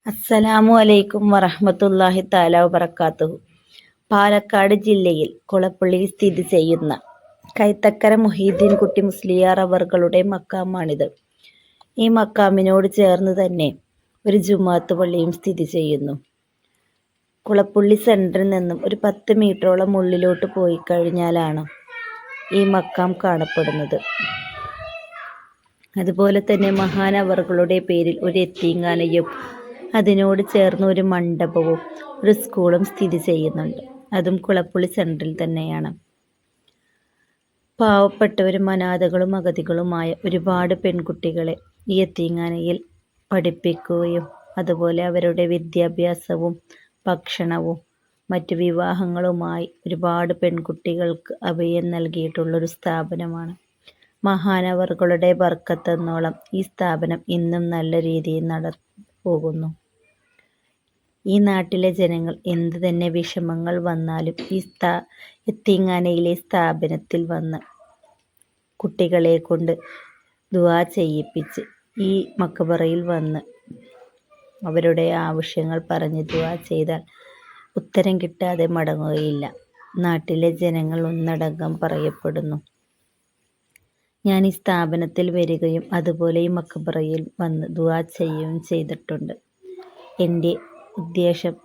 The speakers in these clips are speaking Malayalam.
അസ്സലാമു അലൈക്കും വറഹ്മത്തുള്ളാഹി തആല വബറകാതുഹു. പാലക്കാട് ജില്ലയിൽ കുളപ്പള്ളിയിൽ സ്ഥിതി ചെയ്യുന്ന കൈതക്കര മുഹീദ്ദീൻ കുട്ടി മുസ്ലിയാർ അവറുകളുടെ മക്കാമാണിത്. ഈ മക്കാമിനോട് ചേർന്ന് തന്നെ ഒരു ജുമുഅത്ത് പള്ളിയും സ്ഥിതി ചെയ്യുന്നു. കുളപ്പള്ളി സെൻറ്ററിൽ നിന്നും ഒരു 10 മീറ്ററോളം ഉള്ളിലോട്ട് പോയി കഴിഞ്ഞാലാണ് ഈ മക്കാം കാണപ്പെടുന്നത്. അതുപോലെ തന്നെ മഹാനവറുകളുടെ പേരിൽ ഒരു യത്തീംഖാനയും അതിനോട് ചേർന്ന് ഒരു മണ്ഡപവും ഒരു സ്കൂളും സ്ഥിതി ചെയ്യുന്നുണ്ട്. അതും കുളപ്പള്ളി സെൻറ്ററിൽ തന്നെയാണ്. പാവപ്പെട്ടവരും അനാഥകളും അഗതികളുമായ ഒരുപാട് പെൺകുട്ടികളെ ഈ യത്തീംഖാനയിൽ പഠിപ്പിക്കുകയും അതുപോലെ അവരുടെ വിദ്യാഭ്യാസവും ഭക്ഷണവും മറ്റു വിവാഹങ്ങളുമായി ഒരുപാട് പെൺകുട്ടികൾക്ക് അഭയം നൽകിയിട്ടുള്ളൊരു സ്ഥാപനമാണ്. മഹാനവറുകളുടെ ബർക്കത്തെന്നോളം ഈ സ്ഥാപനം ഇന്നും നല്ല രീതിയിൽ പോകുന്നു. ഈ നാട്ടിലെ ജനങ്ങൾ എന്ത് തന്നെ വിഷമങ്ങൾ വന്നാലും ഈ യത്തീംഖാനയിലെ സ്ഥാപനത്തിൽ വന്ന് കുട്ടികളെ കൊണ്ട് ദുആ ചെയ്യിപ്പിച്ച് ഈ മഖബറയിൽ വന്ന് അവരുടെ ആവശ്യങ്ങൾ പറഞ്ഞ് ദുആ ചെയ്താൽ ഉത്തരം കിട്ടാതെ മടങ്ങുകയില്ല. നാട്ടിലെ ജനങ്ങൾ ഒന്നടങ്കം പറയപ്പെടുന്നു. ഞാൻ ഈ സ്ഥാപനത്തിൽ വരികയും അതുപോലെ ഈ മഖബറയിൽ വന്ന് ദുആ ചെയ്യുകയും ചെയ്തിട്ടുണ്ട്. എൻ്റെ ഉദ്ദേശം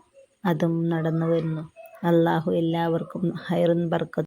അതും നടന്നു വരുന്നു. അല്ലാഹു എല്ലാവർക്കും ഹൈറും ബർക്കത്തും